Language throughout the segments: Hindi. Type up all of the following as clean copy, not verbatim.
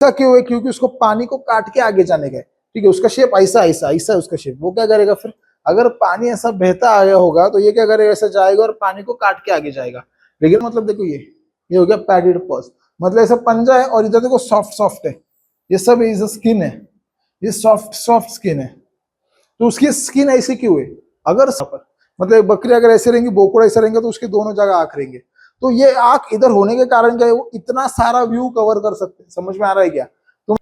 ऐसा क्यों है? क्योंकि उसको पानी को काट के आगे जाने का है। ठीक है, उसका शेप ऐसा ऐसा ऐसा है उसका शेप। वो क्या करेगा फिर, अगर पानी ऐसा बहता आया होगा तो ये क्या करेगा, ऐसा जाएगा और पानी को काट के आगे जाएगा। लेकिन मतलब देखो ये हो गया पैडेड पॉज, मतलब ऐसा पंजा है और इधर देखो सॉफ्ट सॉफ्ट है, ये सब इज स्किन है, ये सॉफ्ट सॉफ्ट स्किन है। तो उसकी स्किन ऐसी क्यों है? अगर मतलब बकरी अगर ऐसे रहेंगी, बोकड़ा ऐसा रहेंगे, तो उसके दोनों जगह आंख रहेंगे। तो ये आंख इधर होने के कारण क्या है, वो इतना सारा व्यू कवर कर सकते हैं। समझ में आ रहा है क्या? तो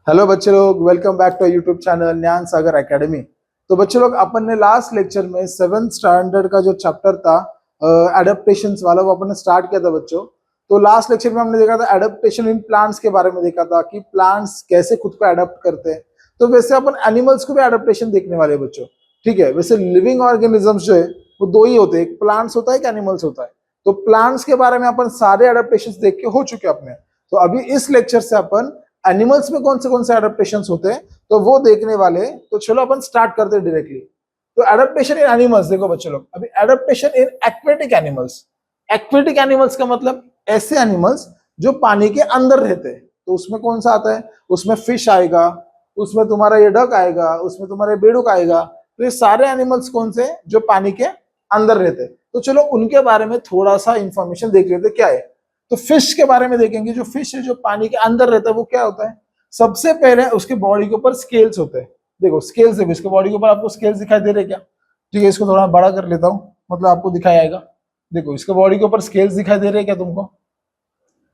हेलो बच्चे लोग, welcome back to YouTube channel Gyan Sagar academy. तो बच्चे लोग, अपन ने लास्ट लेक्चर में 7th स्टैंडर्ड का जो चैप्टर था एडेप्टेशन वाला, वो अपन ने स्टार्ट किया था बच्चों। तो लास्ट लेक्चर में हमने देखा था एडेप्टेशन इन प्लांट्स के बारे में, देखा था कि प्लांट्स कैसे खुद को एडेप्ट करते हैं। तो वैसे अपन एनिमल्स को भी एडेप्टेशन देखने वाले हैं बच्चों। ठीक है, वैसे लिविंग ऑर्गेनिजम्स जो है वो दो ही होते हैं, एक प्लांट्स होता है, एक एनिमल्स होता है। तो प्लांट्स के बारे में अपन सारे एडेप्टेशंस देख के हो चुके अपने। तो अभी इस लेक्चर से अपन एनिमल्स में कौन से एडेप्टेशंस होते हैं तो वो देखने वाले। तो चलो अपन स्टार्ट करते हैं डायरेक्टली। तो एडेप्टेशन इन एनिमल्स देखो बच्चे लोग, अभी adaptation in aquatic animals. Aquatic animals का मतलब ऐसे एनिमल्स जो पानी के अंदर रहते हैं। तो उसमें कौन सा आता है, उसमें फिश आएगा, उसमें तुम्हारा ये डक आएगा, उसमें तुम्हारा बेडूक आएगा। तो ये सारे एनिमल्स कौन से जो पानी के अंदर रहते हैं। तो चलो उनके बारे में थोड़ा सा इंफॉर्मेशन देख लेते क्या है। तो फिश के बारे में देखेंगे। जो फिश है जो पानी के अंदर रहता है वो क्या होता है, सबसे पहले उसके बॉडी के ऊपर स्केल्स होते हैं। देखो स्केल्स, देखो इसके बॉडी के ऊपर आपको स्केल्स दिखाई दे रहे क्या? ठीक है, इसको थोड़ा बड़ा कर लेता हूँ, मतलब आपको दिखाई आएगा। देखो इसके बॉडी के ऊपर स्केल्स दिखाई दे रहे क्या तुमको?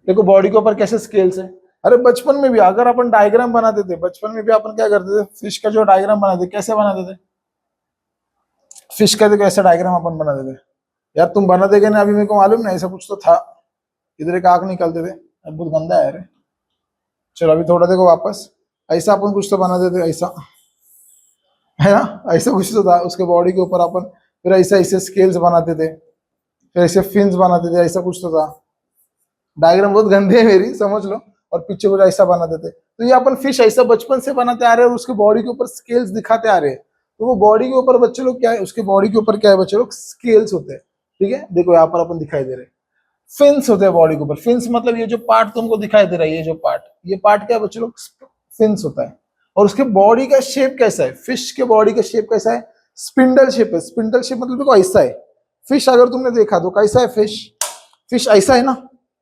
देखो बॉडी के ऊपर कैसे स्केल्स है। अरे बचपन में भी अगर अपन डायग्राम बनाते थे, बचपन में भी अपन क्या करते थे, फिश का जो डायग्राम बनाते, कैसे बनाते थे? फिश का देखो ऐसा डायग्राम अपन बनाते थे। यार तुम बनाते क्या ना, अभी मेरे को मालूम ना, ऐसा कुछ तो था। इधर एक आंख निकालते थे, अब बहुत गंदा है। अरे चलो अभी थोड़ा देखो वापस, ऐसा अपन कुछ तो बनाते थे, ऐसा है ना, ऐसा कुछ तो था। उसके बॉडी के ऊपर अपन फिर ऐसे ऐसे स्केल्स बनाते थे, फिर ऐसे फिन्स बनाते थे, ऐसा कुछ तो था। डायग्राम बहुत गंदे है मेरी, समझ लो। और पीछे कुछ ऐसा बनाते थे। तो ये अपन फिश ऐसा बचपन से बनाते आ रहे हैं और उसके बॉडी के ऊपर स्केल्स दिखाते आ रहे हैं। तो वो बॉडी के ऊपर बच्चे लोग क्या है, उसके बॉडी के ऊपर क्या है बच्चे लोग, स्केल्स होते हैं। ठीक है, देखो यहाँ पर अपन दिखाई दे रहे हैं, फिन्स होते हैं बॉडी के ऊपर। फिन्स मतलब ये जो पार्ट तुमको दिखाई दे रहा है, ये पार्ट क्या है बच्चे लोग, फिन्स होता है। और उसके बॉडी का शेप कैसा है, फिश के बॉडी का शेप कैसा है, स्पिंडल शेप है। स्पिंडल शेप मतलब देखो ऐसा है। फिश अगर तुमने देखा तो कैसा है फिश, फिश ऐसा है ना।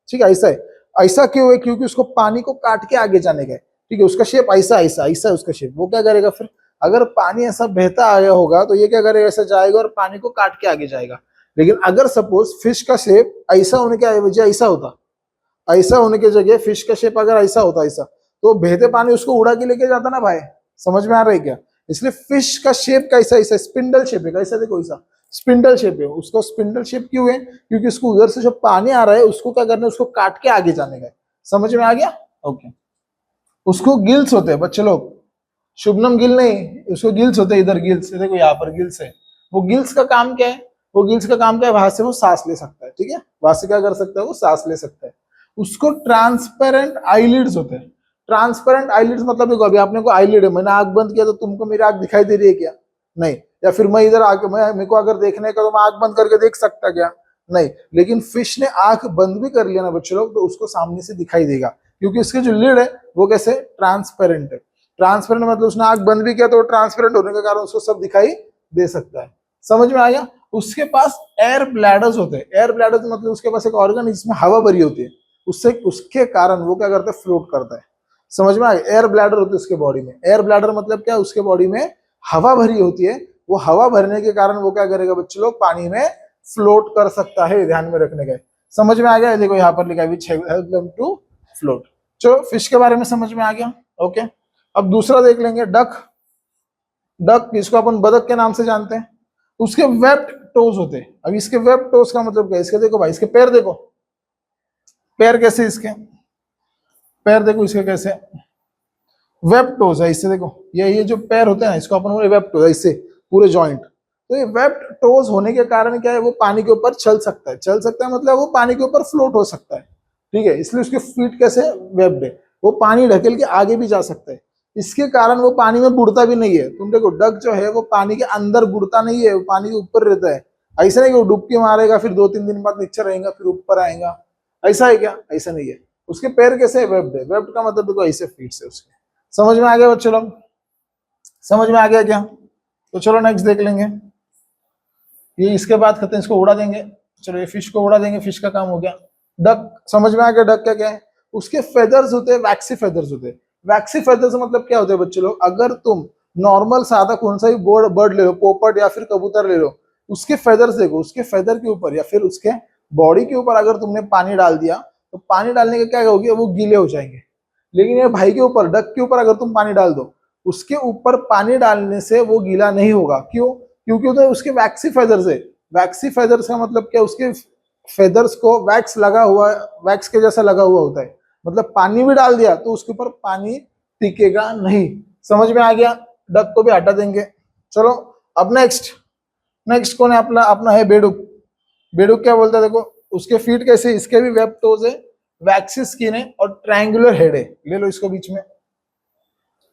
ठीक है, ऐसा है। ऐसा क्यों है? क्योंकि उसको पानी को काट के आगे जाने का है। ठीक है, उसका शेप ऐसा ऐसा ऐसा है उसका शेप। वो क्या करेगा फिर, अगर पानी ऐसा बहता आया होगा तो ये क्या करेगा, ऐसा जाएगा और पानी को काट के आगे जाएगा। लेकिन अगर सपोज फिश का शेप ऐसा होने के वजह ऐसा होता, ऐसा होने की जगह फिश का शेप अगर ऐसा होता, ऐसा, तो बहते पानी उसको उड़ा के लेके जाता ना भाई। समझ में आ रहा है क्या? इसलिए फिश का शेप कैसा, ऐसा स्पिंडल शेप है। कैसा देखो ऐसा स्पिंडल शेप है। उसको स्पिंडल शेप क्यों है? क्योंकि उसको उधर से जो पानी आ रहा है उसको क्या करना है, उसको काट के आगे जाने का है। समझ में आ गया? ओके। उसको गिल्स होते हैं बच्चे लोग, शुभनम गिल नहीं, उसको गिल्स होते हैं। इधर गिल्स देखो, यहाँ पर गिल्स है। वो गिल्स का काम क्या है, वो गिल्स का काम क्या है, वहां से वो सांस ले सकता है। ठीक है, वहां से क्या कर सकता है, वो सांस ले सकता है। उसको ट्रांसपेरेंट आईलिड्स होते हैं। ट्रांसपेरेंट आईलिड्स मतलब देखो, अभी आपने को आईलिड है, मैंने आंख बंद किया तो तुमको मेरी आंख दिखाई दे रही है क्या? नहीं। या फिर मैं इधर आके, मैं मेरे को अगर देखने का तो मैं आंख बंद करके देख सकता क्या? नहीं। लेकिन फिश ने आंख बंद भी कर लिया ना बच्चे लोग, तो उसको सामने से दिखाई देगा, क्योंकि उसके जो लिड है वो कैसे ट्रांसपेरेंट है। ट्रांसपेरेंट मतलब उसने आंख बंद भी किया तो ट्रांसपेरेंट होने के कारण उसको सब दिखाई दे सकता है। समझ में आ गया? उसके पास एयर ब्लैडर्स होते हैं। एयर ब्लैडर्स मतलब उसके पास एक ऑर्गन जिसमें हवा भरी होती है, उससे उसके कारण वो क्या करता है, फ्लोट करता है। समझ में आ गया? एयर ब्लैडर होती है उसके बॉडी में। एयर ब्लैडर मतलब क्या, उसके बॉडी में हवा भरी होती है। वो हवा भरने के कारण वो क्या करेगा बच्चे लोग, पानी में फ्लोट कर सकता है। ध्यान में रखने का। समझ में आ गया? देखो यहाँ पर लिखा है which help them to float. चलो फिश के बारे में समझ में आ गया। ओके, अब दूसरा देख लेंगे, डक। डक इसको अपन बदक के नाम से जानते हैं। उसके वेब्ड टोज होते हैं। अब इसके वेब्ड टोज का मतलब क्या है? इसके देखो भाई, इसके पैर देखो, पैर कैसे, इसके पैर देखो इसके कैसे, वेब टोज है। इससे देखो ये जो पैर होते हैं ना, इसको अपन वेब टोज, इससे पूरे जॉइंट। तो ये वेब टोज होने के कारण क्या है, वो पानी के ऊपर चल सकता है। चल सकता है मतलब वो पानी के ऊपर फ्लोट हो सकता है। ठीक है, इसलिए उसके फीट कैसे वेब्ड है, वो पानी ढकेल के आगे भी जा सकता है। इसके कारण वो पानी में बुड़ता भी नहीं है। तुम देखो डक जो है वो पानी के अंदर बुड़ता नहीं है, वो पानी के ऊपर रहता है। ऐसा नहीं कि वो डुबकी मारेगा फिर 2-3 दिन बाद नीचे रहेगा फिर ऊपर आएगा, ऐसा है क्या? ऐसा नहीं है। उसके पैर कैसे है, वेब्ड है। वेब्ड का मतलब देखो ऐसे फीट से उसके। समझ में आ गया बच्चों लोग, समझ में आ गया क्या? तो चलो नेक्स्ट देख लेंगे। ये इसके बाद खत्म, इसको उड़ा देंगे। चलो ये फिश को उड़ा देंगे, फिश का काम हो गया। डक, समझ में आ गया डक क्या है? उसके फेदर्स होते हैं, वैक्सी फेदर्स होते हैं। वैक्सी फेदर्स मतलब क्या होते हैं बच्चे लोग, अगर तुम नॉर्मल सादा कौन सा भी बर्ड ले लो, पोपट या फिर कबूतर ले लो, उसके फेदर्स देखो, उसके फेदर के ऊपर या फिर उसके बॉडी के ऊपर अगर तुमने पानी डाल दिया तो पानी डालने के क्या होगी, वो गीले हो जाएंगे। लेकिन ये भाई के ऊपर, डक के ऊपर अगर तुम पानी डाल दो, उसके ऊपर पानी डालने से वो गीला नहीं होगा। क्यों? क्योंकि तो उसके वैक्सी फेदर्स है। वैक्सी फेदर्स का मतलब क्या, उसके फेदर्स को वैक्स लगा हुआ, वैक्स के जैसा लगा हुआ होता है। मतलब पानी भी डाल दिया तो उसके ऊपर पानी टिकेगा नहीं। समझ में आ गया? डक को भी हटा देंगे। चलो अब नेक्स्ट, नेक्स्ट कौन है अपना? अपना है बेडुक। बेडुक क्या बोलता है देखो, उसके फीट कैसे, इसके भी वेब टोज है, वैक्सी स्किन है और ट्रायंगुलर हेड है। ले लो इसको बीच में,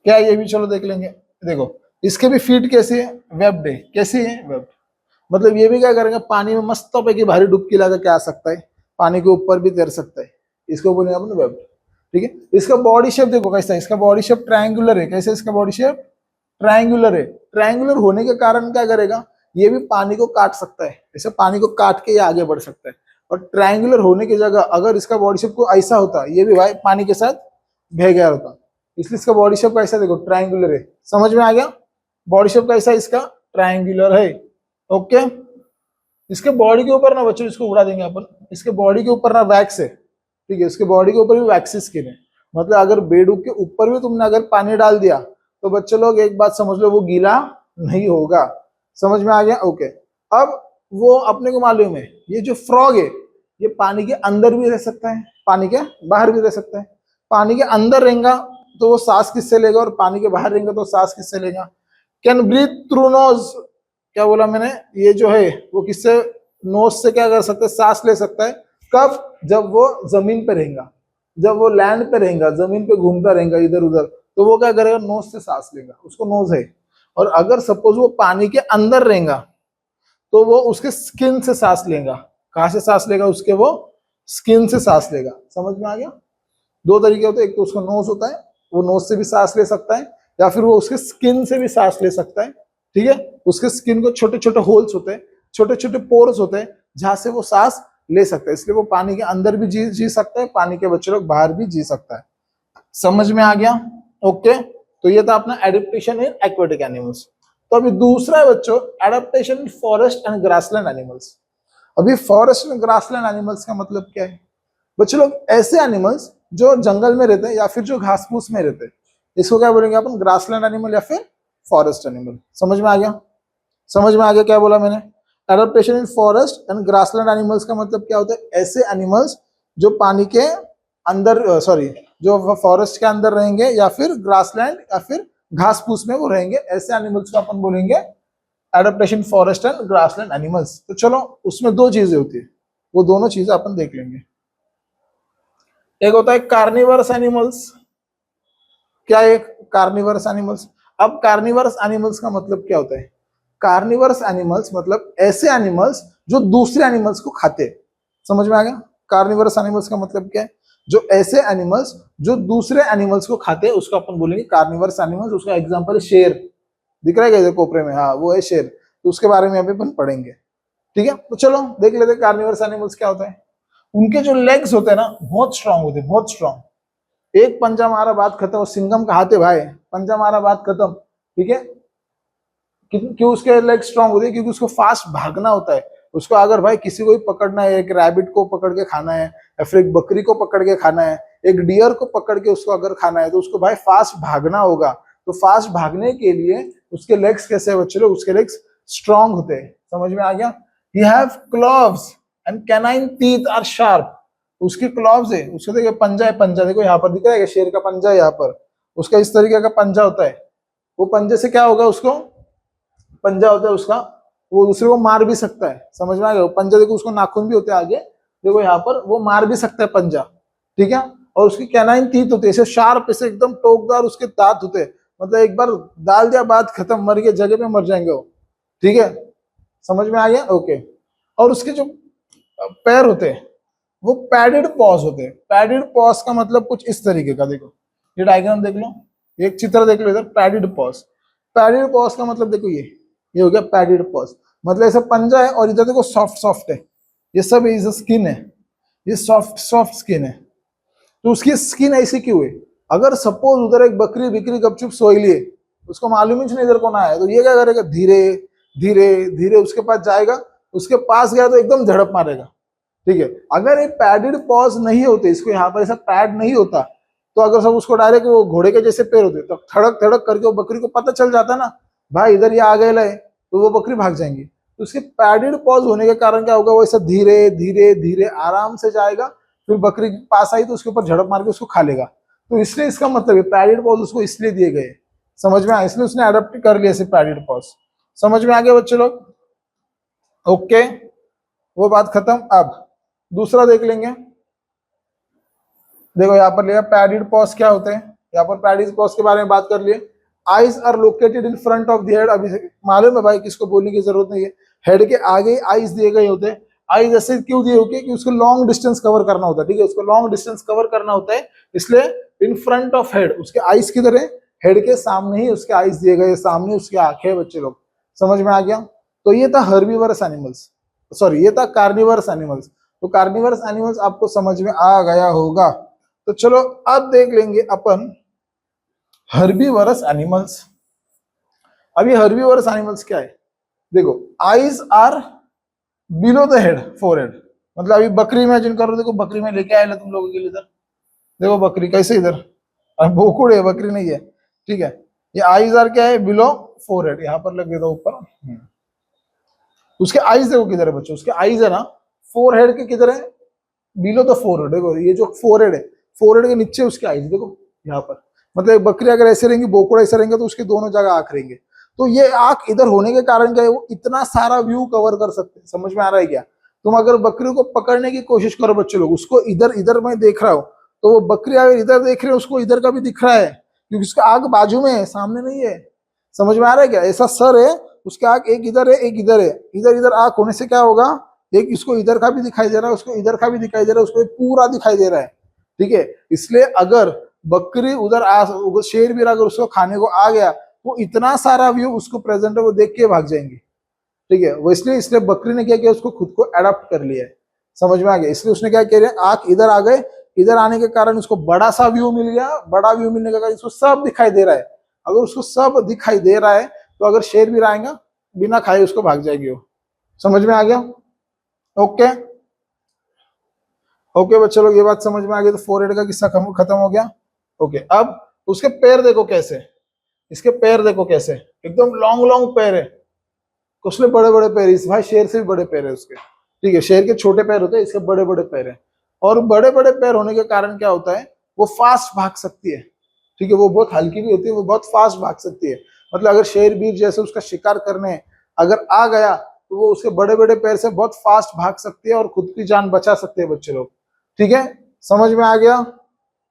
क्या ये भी चलो देख लेंगे। देखो इसके भी फीट कैसी है, वेब्ड है। कैसी है? वेब्ड। मतलब ये भी क्या करेंगे, पानी में मस्त पैकी भारी डुबकी लगा के आ सकता है, पानी के ऊपर भी तैर सकता है। इसको बोलेंगे अपन वेब्ड। ठीक है, इसका बॉडी शेप देखो कैसा है, इसका बॉडी शेप ट्रायंगुलर है। कैसे इसका बॉडी शेप? ट्रायंगुलर है। ट्रायंगुलर होने के कारण क्या करेगा, ये भी पानी को काट सकता है, ऐसे पानी को काट के ये आगे बढ़ सकता है। और ट्रायंगुलर होने की जगह अगर इसका बॉडी शेप को ऐसा होता, ये भी भाई पानी के साथ बह गया होता। इसलिए इसका बॉडी शेप कैसा देखो, ट्रायंगुलर है। समझ में आ गया? बॉडी शेप कैसा है इसका? ट्रायंगुलर है। ओके, इसके बॉडी के ऊपर ना बच्चों, इसको उड़ा देंगे अपन, इसके बॉडी के ऊपर ना वैक्स है। ठीक है, इसके बॉडी के ऊपर भी वैक्सी स्किन है। मतलब अगर बेडूक के ऊपर भी तुमने अगर पानी डाल दिया तो बच्चे लोग एक बात समझ लो, वो गीला नहीं होगा। समझ में आ गया? ओके, अब वो अपने को मालूम है, ये जो फ्रॉग है ये पानी के अंदर भी रह सकता है, पानी के बाहर भी रह सकता है। पानी के अंदर रहेगा तो वो सांस किससे लेगा, और पानी के बाहर रहेगा तो सांस किससे लेगा? Can breathe through nose. क्या बोला मैंने? ये जो है वो किससे, नोज से क्या कर सकता है, सांस ले सकता है। कब? जब वो जमीन पे रहेगा, जब वो लैंड पे रहेगा, जमीन पे घूमता रहेगा इधर उधर, तो वो क्या करेगा, नोज से सांस लेगा, उसको नोज है। और अगर सपोज वो पानी के अंदर रहेगा तो वो उसके स्किन से सांस लेगा। कहां से सांस लेगा? उसके वो स्किन से सांस लेगा। समझ में आ गया? दो तरीके होते हैं, एक तो उसका नोज होता है, वो नोज से भी सांस ले सकता है, या फिर वो उसके स्किन से भी सांस ले सकता है। ठीक है, उसके स्किन को छोटे छोटे होल्स होते हैं, छोटे छोटे पोर्स होते हैं, जहां से वो सांस ले सकता है। इसलिए वो पानी के अंदर भी जी सकता है, पानी के बच्चे लोग बाहर भी जी सकता है। समझ में आ गया? ओके, तो ये था अपना एडेप्टेशन इन एक्वेटिक एनिमल्स। तो अभी दूसरा है बच्चों, adaptation in forest and grassland animals. अभी फॉरेस्ट एंड ग्रासलैंड एनिमल्स का मतलब क्या है बच्चों लोग? ऐसे एनिमल्स जो जंगल में रहते हैं या फिर जो घास फूस में रहते हैं, इसको क्या बोलेंगे अपन? ग्रासलैंड एनिमल या फिर फॉरेस्ट एनिमल। समझ में आ गया? समझ में आ गया क्या बोला मैंने? Adaptation in forest and grassland animals का मतलब क्या होता है? ऐसे एनिमल्स जो पानी के अंदर, सॉरी, जो फॉरेस्ट के अंदर रहेंगे या फिर ग्रासलैंड या फिर घास फूस में वो रहेंगे, ऐसे एनिमल्स को अपन बोलेंगे adaptation forest and grassland animals. तो चलो उसमें दो चीजें होती है, वो दोनों चीजें अपन देख लेंगे। एक होता है कार्निवरस एनिमल्स। क्या है कार्निवरस एनिमल्स? अब कार्निवरस एनिमल्स का मतलब क्या होता है? कार्निवरस एनिमल्स मतलब ऐसे एनिमल्स जो दूसरे एनिमल्स को खाते हैं। समझ में आ गया? कार्निवरस एनिमल्स का मतलब क्या है? जो ऐसे एनिमल्स जो दूसरे एनिमल्स को खाते हैं उसको अपन बोलेंगे कार्निवरस एनिमल्स। उसका एग्जांपल है शेर। दिख रहा है क्या कोपरे में? हाँ, वो है शेर। तो उसके बारे में अभी अपन पढ़ेंगे। ठीक है, तो चलो देख लेते हैं कार्निवरस एनिमल्स क्या होता है। उनके जो लेग्स होते हैं ना, बहुत स्ट्रांग होते हैं, बहुत स्ट्रांग। एक पंजा मारा बात खत्म। वो सिंघम कहाते भाई, पंजा मारा बात खत्म। ठीक है, क्यों उसके लेग स्ट्रांग होते हैं? क्योंकि उसको फास्ट भागना होता है। उसको अगर भाई किसी को भी पकड़ना है, एक रैबिट को पकड़ के खाना है या फिर एक बकरी को पकड़ के खाना है, एक डियर को पकड़ के उसको अगर खाना है, तो उसको भाई फास्ट भागना होगा। तो फास्ट भागने के लिए उसके लेग्स कैसे है बच्चे लोग? उसके लेग्स स्ट्रांग होते हैं। समझ में आ गया? He have claws and canine teeth are sharp. उसकी क्लॉव्स है, उसको देखिए पंजा है, पंजा देखो यहाँ पर दिख रहा है, शेर का पंजा है यहाँ पर, उसका इस तरीके का पंजा होता है। वो पंजे से क्या होगा? उसको पंजा होता है उसका, वो दूसरे को मार भी सकता है। समझ में आ गया? पंजा देखो, उसको नाखून भी होते हैं आगे, देखो यहाँ पर, वो मार भी सकता है पंजा। ठीक है, और उसकी कैनाइन टीथ होती है, ऐसे शार्प, ऐसे एकदम टोकदार उसके दांत होते हैं। मतलब एक बार डाल दिया बात खत्म, मर गए, जगह पे मर जाएंगे वो। ठीक है, समझ में आ गया? ओके, और उसके जो पैर होते हैं वो पैडेड पॉज होते हैं। पैडेड पॉज का मतलब कुछ इस तरीके का, देखो ये डायग्राम देख लो, एक चित्र देख लो इधर, पैडेड पॉज। पैडेड पॉज का मतलब देखो ये हो गया पैडेड पॉज, मतलब ऐसा पंजा है और इधर देखो सॉफ्ट सॉफ्ट है, ये सब इज स्किन है, ये सॉफ्ट सॉफ्ट स्किन है। तो उसकी स्किन ऐसी क्यों है? अगर सपोज उधर एक बकरी बिकरी गपचुप सोई लिए, उसको मालूम ही नहीं इधर कौन आया है, तो ये क्या करेगा, धीरे धीरे धीरे उसके पास जाएगा, उसके पास गया तो एकदम झड़प मारेगा। ठीक है, अगर ये पैडेड पॉज नहीं होते, इसको यहाँ पर ऐसा पैड नहीं होता, तो अगर सब उसको डायरेक्ट वो घोड़े के जैसे पैर होते तो थड़क थड़क करके वो बकरी को पता चल जाता ना, भाई इधर ये आ गए लाए, तो वो बकरी भाग जाएंगी। तो उसके पैडेड पॉज होने के कारण क्या होगा, वो ऐसा धीरे धीरे धीरे आराम से जाएगा, फिर बकरी के पास आई तो उसके ऊपर झड़प मार के उसको खा लेगा। तो इसलिए इसका मतलब है पैडेड पॉज उसको इसलिए दिए गए, समझ में आया, इसलिए उसने अडॉप्ट कर लिया ऐसे पैडेड पॉज। समझ में आ गया बच्चे लोग? ओके, वो बात खत्म। अब दूसरा देख लेंगे, देखो यहाँ पर लिया पैडेड पॉज क्या होते हैं, यहाँ पर पैडेड पॉज के बारे में बात कर लिए। Eyes are located in front of the head, अभी मालूम है भाई, किसको बोलने की जरूरत नहीं है, हेड के आगे आईज दिए गए होते हैं। आईज ऐसे क्यों दिए होते हैं कि उसको लॉन्ग डिस्टेंस कवर करना होता है, ठीक है, उसको लॉन्ग डिस्टेंस कवर करना होता है, इसलिए इन फ्रंट ऑफ हेड, उसके आईज किधर है, हेड के सामने ही उसके आईज दिए गए, सामने उसकी आंखें। बच्चे लोग समझ में आ गया? तो ये था हर्बीवरस एनिमल्स, सॉरी ये था कार्निवरस एनिमल्स। तो कार्निवरस एनिमल्स आपको समझ में आ गया होगा। तो चलो अब देख लेंगे अपन हर्बीवरस एनिमल्स। अभी हर्बीवरस एनिमल्स क्या है, देखो eyes are below the head, forehead, मतलब अभी बकरी इमेजिन करो, देखो बकरी में लेके आए तुम लोगों के लिए, इधर देखो बकरी कैसे, इधर बोकुड़ है, बकरी नहीं है, ठीक है। ये आईज आर क्या है, बिलो फोरहेड, यहाँ पर लग देता ऊपर। उसके आईज देखो किधर है बच्चों, उसके आईज है ना फोरहेड के किधर है, बिलो द फोरहेड। देखो ये जो फोरहेड है, फोरहेड के नीचे उसके आईज देखो यहाँ पर, मतलब बकरी अगर ऐसे रहेंगी, बोकुड़ ऐसे रहेंगे, तो उसके दोनों जगह आंख रहेंगे। तो ये आंख इधर होने के कारण क्या है, वो इतना सारा व्यू कवर कर सकते हैं। समझ में आ रहा है क्या? तुम अगर बकरी को पकड़ने की कोशिश करो बच्चे लोग, उसको इधर इधर मैं देख रहा हूँ, तो वो बकरी अगर इधर देख रही है, उसको इधर का भी दिख रहा है, क्योंकि उसका आंख बाजू में है, सामने नहीं है। समझ में आ रहा है क्या? ऐसा सर है, उसका आंख एक इधर है एक इधर है, इधर इधर आंख होने से क्या होगा, एक इसको इधर का भी दिखाई दे रहा है, उसको इधर का भी दिखाई दे रहा है, उसको पूरा दिखाई दे रहा है। ठीक है, इसलिए अगर बकरी उधर शेर भी अगर उसको खाने को आ गया, वो इतना सारा व्यू उसको प्रेजेंट है, वो देख के भाग जाएंगे। ठीक है, वो इसलिए बकरी ने क्या किया, उसको खुद को अडॉप्ट कर लिया है। समझ में आ गया? इसलिए उसने क्या किया, आंख इधर आ गए, इधर आने के कारण उसको बड़ा सा व्यू मिल गया, बड़ा व्यू मिलने के कारण उसको सब दिखाई दे रहा है। अगर उसको सब दिखाई दे रहा है, तो अगर शेर भी आएगा बिना खाए उसको भाग जाएगी वो। समझ में आ गया? ओके ओके बच्चे लोग, ये बात समझ में आ गई। तो फोरहेड का किस्सा खत्म हो गया। ओके, अब उसके पैर देखो कैसे, इसके पैर देखो कैसे, एकदम लॉन्ग लॉन्ग पैर है, उसमें बड़े बड़े पैर, इस भाई शेर से भी बड़े पैर है उसके। ठीक है, शेर के छोटे पैर होते हैं, इसके बड़े बड़े पैर है। और बड़े बड़े पैर होने के कारण क्या होता है, वो फास्ट भाग सकती है। ठीक है, वो बहुत हल्की भी होती है, वो बहुत फास्ट भाग सकती है। मतलब अगर शेर बीर जैसे उसका शिकार करने अगर आ गया, तो वो उसके बड़े बड़े पैर से बहुत फास्ट भाग सकती है और खुद की जान बचा सकते हैं बच्चे लोग। ठीक है, समझ में आ गया?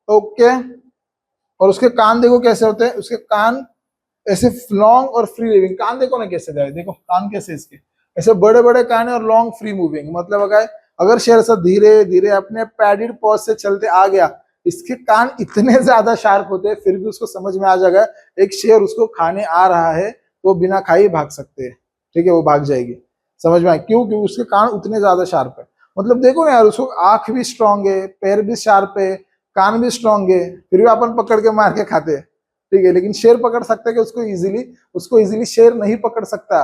ओके। और उसके कान देखो कैसे होते हैं, उसके कान ऐसे लॉन्ग और फ्री लिविंग, कान देखो ना कैसे जाए, देखो कान कैसे इसके ऐसे बड़े बड़े कान है और लॉन्ग फ्री मूविंग। मतलब अगर शेर ऐसा धीरे धीरे अपने पैडेड पॉज से चलते आ गया, इसके कान इतने ज्यादा शार्प होते हैं, फिर भी उसको समझ में आ जाएगा एक शेर उसको खाने आ रहा है, तो बिना खाए भाग सकते हैं। ठीक है, वो भाग जाएगी। समझ में आए क्यों? क्योंकि उसके कान उतने ज्यादा शार्प है। मतलब देखो ना यार, उसको आंख भी स्ट्रांग है, पैर भी शार्प है, कान भी स्ट्रांग है, फिर भी अपन पकड़ के मार के खाते हैं। ठीक है, लेकिन शेर पकड़ सकता है कि उसको इजीली शेर नहीं पकड़ सकता।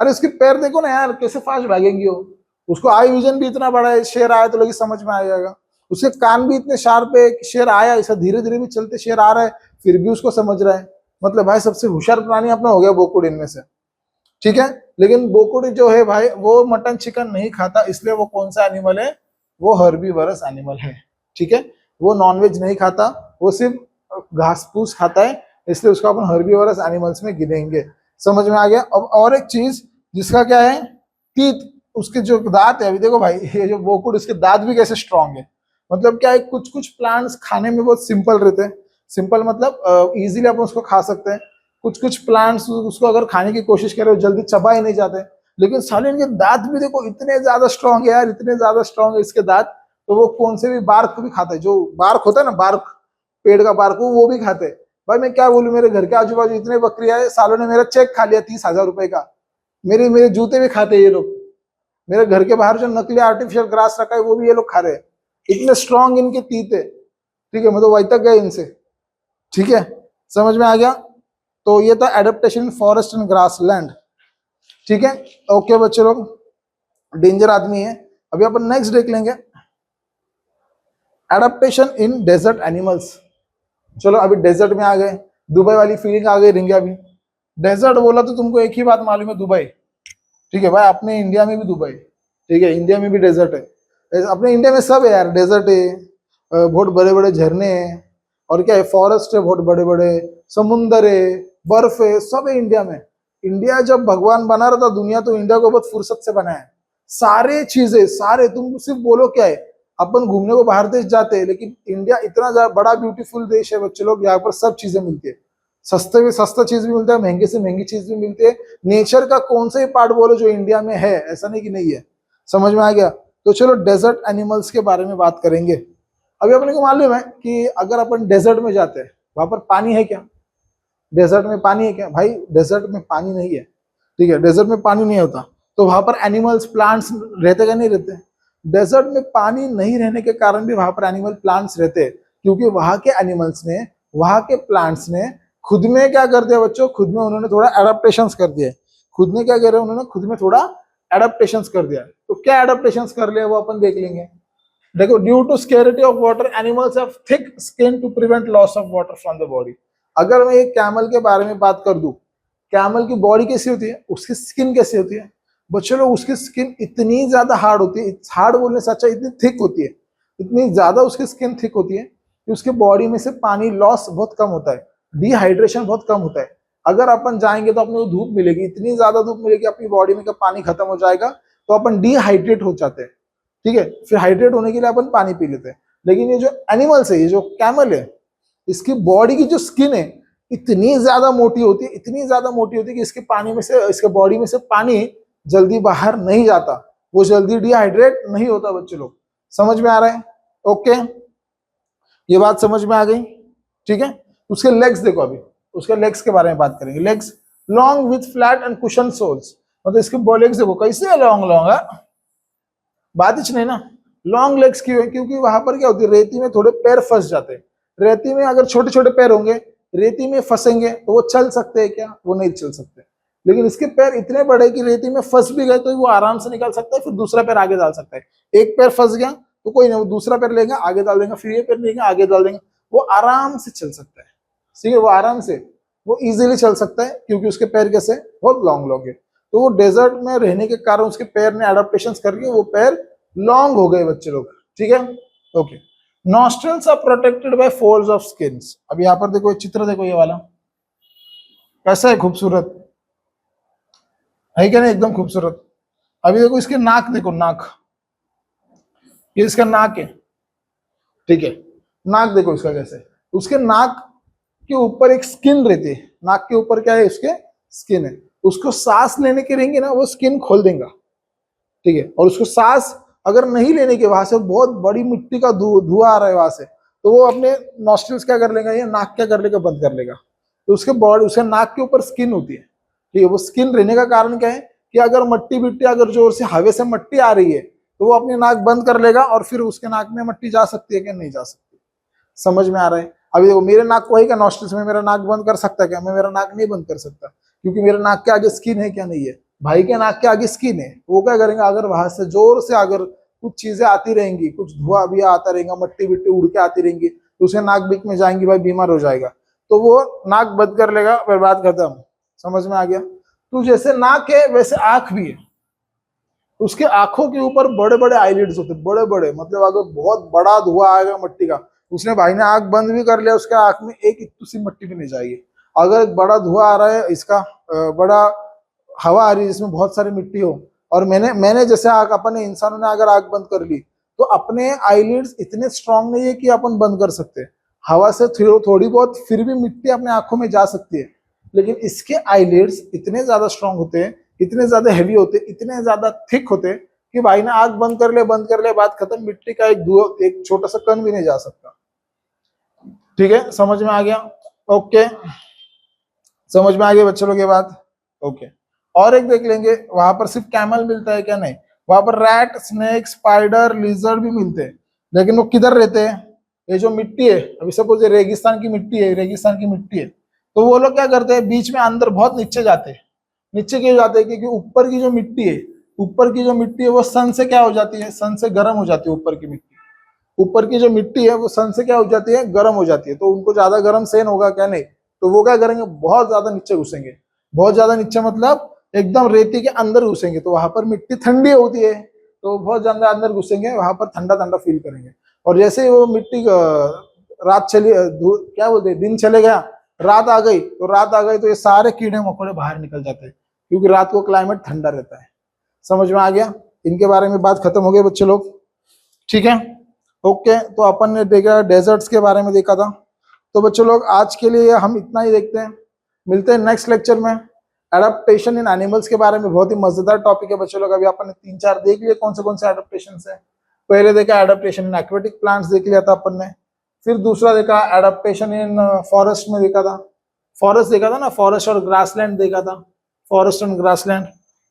अरे उसके पैर देखो ना यार, कैसे फास्ट भागेंगी वो। उसको आई विजन भी इतना बड़ा है, शेर आया तो लगी समझ में आ जाएगा। उसके कान भी इतने शार्प है कि शेर आया, ऐसा धीरे धीरे भी चलते शेर आ रहा है, फिर भी उसको समझ रहा है। मतलब भाई सबसे होशियार प्राणी अपना हो गया बोकुड़ इनमें से। ठीक है, लेकिन बोकुड़ जो है भाई, वो मटन चिकन नहीं खाता, इसलिए वो कौन सा एनिमल है, वो हर्बीवरस एनिमल है। ठीक है, वो नॉनवेज नहीं खाता, वो सिर्फ घास फूस खाता है, इसलिए उसको अपन हर्बीवरस एनिमल्स में गिनेंगे। समझ में आ गया? अब और एक चीज जिसका क्या है, टीथ, उसके जो दांत है, अभी देखो भाई ये जो बोकुड़, इसके दांत भी कैसे स्ट्रांग है। मतलब क्या है, कुछ कुछ प्लांट्स खाने में बहुत सिंपल रहते हैं, सिंपल मतलब इजीली अपन उसको खा सकते हैं। कुछ कुछ प्लांट्स उसको अगर खाने की कोशिश करें जल्दी चबाए नहीं जाते, लेकिन साले इनके दांत भी देखो इतने ज्यादा स्ट्रांग है यार, इतने ज्यादा स्ट्रांग है इसके दांत। तो वो कौन से भी बार्क भी खाता है, जो बार्क होता है ना, बार्क, पेड़ का बार्क, वो भी खाते हैं। भाई मैं क्या बोलूं, मेरे घर के आजू बाजू इतने बकरियां है, सालों ने मेरा चेक खा लिया 30,000 रुपए का। मेरे मेरे जूते भी खाते हैं ये लोग। मेरे घर के बाहर जो नकली आर्टिफिशियल ग्रास रखा है वो भी ये लोग खा रहे हैं। इतने स्ट्रांग इनके तीत है, ठीक है, मैं तो वही तक गए इनसे। ठीक है, समझ में आ गया। तो ये था adaptation in forest and grass land. ठीक है, ओके बच्चे लोग, डेंजर आदमी है। अभी अपन नेक्स्ट देख लेंगे, एडेप्टेशन इन डेजर्ट एनिमल्स। चलो अभी डेजर्ट में आ गए, दुबई वाली फीलिंग आ गई रिंगा भी। डेजर्ट बोला तो तुमको एक ही बात मालूम है, दुबई। ठीक है भाई, अपने इंडिया में भी दुबई, ठीक है, इंडिया में भी डेजर्ट है। अपने इंडिया में सब है यार, डेजर्ट है, बहुत बड़े बड़े झरने हैं, और क्या है, फॉरेस्ट है बहुत बड़े बड़े, समुंदर है, बर्फ है, सब है इंडिया में। इंडिया जब भगवान बना रहा था दुनिया, तो इंडिया को बहुत फुर्सत से बनाया है। सारे चीजें, सारे, तुम सिर्फ बोलो क्या है, अपन घूमने को बाहर देश जाते हैं, लेकिन इंडिया इतना बड़ा ब्यूटीफुल देश है बच्चे लोग, यहाँ पर सब चीजें मिलती है। सस्ते में सस्ता चीज भी मिलता है, महंगे से महंगी चीज भी मिलती है। नेचर का कौन सा ही पार्ट बोलो जो इंडिया में है, ऐसा नहीं कि नहीं है। समझ में आ गया। तो चलो डेजर्ट एनिमल्स के बारे में बात करेंगे। अभी अपने को मालूम है कि अगर अपन डेजर्ट में जाते हैं, वहां पर पानी है क्या? डेजर्ट में पानी है क्या? भाई डेजर्ट में पानी नहीं है, ठीक है, डेजर्ट में पानी नहीं होता। तो वहां पर एनिमल्स प्लांट्स रहते क्या? नहीं रहते। डेजर्ट में पानी नहीं रहने के कारण भी वहां पर एनिमल प्लांट्स रहते हैं, क्योंकि वहां के एनिमल्स ने, वहां के प्लांट्स ने खुद में क्या कर दिया बच्चों, खुद में उन्होंने थोड़ा एडेप्टेशन कर दिया। खुद में क्या कर रहे हैं उन्होंने, खुद में थोड़ा एडेप्टेशन कर दिया। तो क्या एडेप्टेशन कर लिया वो अपन देख लेंगे। देखो, due to scarcity of water animals have thick skin to prevent loss of water from the body. अगर मैं एक कैमल के बारे में बात कर दूं, कैमल की बॉडी कैसी होती है, उसकी स्किन कैसी होती है बच्चों लोग, उसकी स्किन इतनी ज्यादा हार्ड होती है, हार्ड बोलने से अच्छा इतनी थिक होती है, इतनी ज्यादा उसकी स्किन थिक होती है कि उसके बॉडी में से पानी लॉस बहुत कम होता है, डिहाइड्रेशन बहुत कम होता है। अगर अपन जाएंगे तो अपने को धूप मिलेगी, इतनी ज्यादा धूप मिलेगी अपनी बॉडी में का पानी खत्म हो जाएगा, तो अपन डिहाइड्रेट हो जाते हैं। ठीक है, फिर हाइड्रेट होने के लिए अपन पानी पी लेते हैं। लेकिन ये जो एनिमल्स है, ये जो कैमल है, इसकी बॉडी की जो स्किन है इतनी ज्यादा मोटी होती है, इतनी ज्यादा मोटी होती है कि इसके पानी में से, इसके बॉडी में से पानी जल्दी बाहर नहीं जाता, वो जल्दी डिहाइड्रेट नहीं होता बच्चे लोग। समझ में आ रहा है? ओके, ये बात समझ में आ गई। ठीक है, उसके लेग्स देखो, अभी उसके लेग्स के बारे में बात करेंगे। Legs long with flat and cushion soles, मतलब इसके लेग्स देखो कैसे लॉन्ग लॉन्ग है, बात ही नहीं ना। लॉन्ग लेग्स क्यों है? क्योंकि वहां पर क्या होती है, रेती में थोड़े पैर फंस जाते हैं। रेती में अगर छोटे छोटे पैर होंगे, रेती में फंसेंगे तो वो चल सकते हैं क्या? वो नहीं चल सकते। लेकिन इसके पैर इतने बड़े कि रेती में फंस भी गए तो वो आराम से निकाल सकता है, फिर दूसरा पैर आगे डाल सकता है। एक पैर फंस गया तो कोई नहीं, वो दूसरा पैर लेगा आगे डाल देंगे, फिर ये पैर लेंगे आगे डाल देंगे, वो आराम से चल सकता है। ठीक है, वो आराम से, वो इजीली चल सकता है, क्योंकि उसके पैर कैसे, बहुत लॉन्ग लॉन्ग है। तो वो डेजर्ट में रहने के कारण उसके पैर ने एडेप्टेशन करके वो पैर लॉन्ग हो गए बच्चे लोग। ठीक है, okay. Nostrils are protected by folds of skins. अब यहाँ पर देखो चित्र, देखो ये वाला कैसा है, खूबसूरत है क्या नहीं, एकदम खूबसूरत। अभी देखो इसके नाक, देखो नाक, ये इसका नाक है, ठीक है, नाक देखो इसका कैसे, उसके नाक के ऊपर एक स्किन रहती है, नाक के ऊपर क्या है, उसके स्किन है। उसको सांस लेने के रहेंगे ना, वो स्किन खोल देगा। ठीक है, और उसको सांस अगर नहीं लेने के, वहां से बहुत बड़ी मिट्टी का धुआं आ रहा है वहां से, तो वो अपने नॉस्ट्रल्स क्या कर लेगा, ये नाक क्या कर लेगा, बंद कर लेगा। तो उसके बॉडी, उसके नाक के ऊपर स्किन होती है। ठीक है, वो स्किन रहने का कारण क्या है कि अगर मट्टी बिट्टी, अगर जोर से हवा से मट्टी आ रही है तो वो अपनी नाक बंद कर लेगा, और फिर उसके नाक में मट्टी जा सकती है क्या? नहीं जा सकती। समझ में आ रहा है? अभी देखो मेरे नाक को है क्या, नॉस्ट्रल्स में मेरा नाक बंद कर सकता है क्या? मैं मेरा नाक नहीं बंद कर सकता, क्योंकि मेरे नाक के आगे स्किन है क्या? नहीं है। भाई के नाक के आगे स्किन है, वो क्या करेंगे, अगर वहां से जोर से अगर कुछ चीजें आती रहेंगी, कुछ धुआं भी आता रहेगा, मट्टी बिट्टी उड़ के आती रहेंगी, तो उसे नाक बीच में जाएंगी, भाई बीमार हो जाएगा। तो वो नाक बंद कर लेगा, बर्बाद खत्म। समझ में आ गया? तो जैसे नाक है वैसे आंख भी है। उसके आंखों के ऊपर बड़े बड़े आईलिड्स होते, बड़े बड़े, मतलब अगर बहुत बड़ा धुआं आएगा मट्टी का, उसने भाई ने आंख बंद भी कर लिया, उसके आंख में एक इतनी सी मट्टी भी नहीं जाएगी। अगर बड़ा धुआं आ रहा है, इसका बड़ा हवा आ रही है जिसमें बहुत सारी मिट्टी हो, और मैंने जैसे आग, अपने इंसानों ने अगर आग बंद कर ली, तो अपने आईलिड्स इतने स्ट्रांग नहीं है कि अपन बंद कर सकते। हवा से थोड़ी बहुत फिर भी मिट्टी अपने आंखों में जा सकती है, लेकिन इसके आईलिड्स इतने ज्यादा स्ट्रांग होते हैं, इतने ज्यादा हैवी होते, इतने ज्यादा थिक होते, कि भाई ना आग बंद कर ले, बात खत्म, मिट्टी का एक छोटा सा कण भी नहीं जा सकता। ठीक है, समझ में आ गया? ओके, समझ में आ गया बच्चों लोग ये बात? ओके, और एक देख लेंगे, वहां पर सिर्फ कैमल मिलता है क्या? नहीं, वहां पर रैट, स्नेक, स्पाइडर, लिजर्ड भी मिलते हैं, लेकिन वो किधर रहते हैं? ये जो मिट्टी है, अभी सपोज रेगिस्तान की मिट्टी है, रेगिस्तान की मिट्टी है, तो वो लोग क्या करते हैं, बीच में अंदर बहुत नीचे जाते हैं। नीचे क्यों जाते हैं? क्योंकि ऊपर की जो मिट्टी है, ऊपर की जो मिट्टी है वो सन से क्या हो जाती है, सन से गर्म हो जाती है। ऊपर की मिट्टी, ऊपर की जो मिट्टी है वो सन से क्या हो जाती है, गर्म हो जाती है। तो उनको ज्यादा गर्म सहन होगा क्या? नहीं, तो वो क्या करेंगे, बहुत ज्यादा नीचे घुसेंगे। बहुत ज्यादा नीचे मतलब एकदम रेती के अंदर घुसेंगे, तो वहां पर मिट्टी ठंडी होती है, तो बहुत ज्यादा अंदर घुसेंगे, वहां पर ठंडा ठंडा फील करेंगे। और जैसे ही वो मिट्टी रात चली, क्या बोलते, दिन चले गया, रात आ गई, तो ये सारे कीड़े मकोड़े बाहर निकल जाते हैं, क्योंकि रात को क्लाइमेट ठंडा रहता है। समझ में आ गया? इनके बारे में बात खत्म हो गई बच्चे लोग? ठीक है, ओके। तो अपन ने देखा डेजर्ट्स के बारे में देखा था। तो बच्चों लोग आज के लिए हम इतना ही देखते हैं, मिलते हैं नेक्स्ट लेक्चर में। एडेप्टेशन इन एनिमल्स के बारे में बहुत ही मजेदार टॉपिक है बच्चों लोग। अभी अपन ने 3-4 देख लिए कौन से एडेप्टेशन है। पहले देखा एडेप्टेशन इन एक्वेटिक प्लांट्स देख लिया था अपन ने, फिर दूसरा देखा एडेप्टेशन इन फॉरेस्ट में देखा था, फॉरेस्ट देखा था ना, फॉरेस्ट और ग्रासलैंड देखा था, फॉरेस्ट एंड ग्रासलैंड।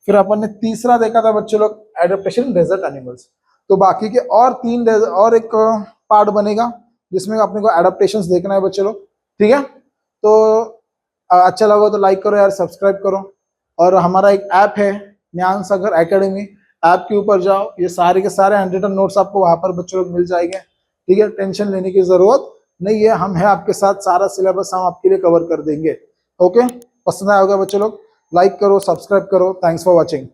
फिर अपन ने तीसरा देखा था बच्चों लोग एडेप्टेशन इन डेजर्ट एनिमल्स। तो बाकी के और एक पार्ट बनेगा जिसमें अपने को एडेप्टेशंस देखना है बच्चे लोग। ठीक है, तो अच्छा लगा तो लाइक करो यार, सब्सक्राइब करो। और हमारा एक ऐप है ज्ञान सागर एकेडमी, ऐप के ऊपर जाओ, ये सारे के सारे 100 नोट्स आपको वहां पर बच्चों लोग मिल जाएंगे। ठीक है, टेंशन लेने की जरूरत नहीं है, हम है आपके साथ, सारा सिलेबस हम आपके लिए कवर कर देंगे। ओके, पसंद आया होगा बच्चों लोग, लाइक करो, सब्सक्राइब करो। Thanks for watching.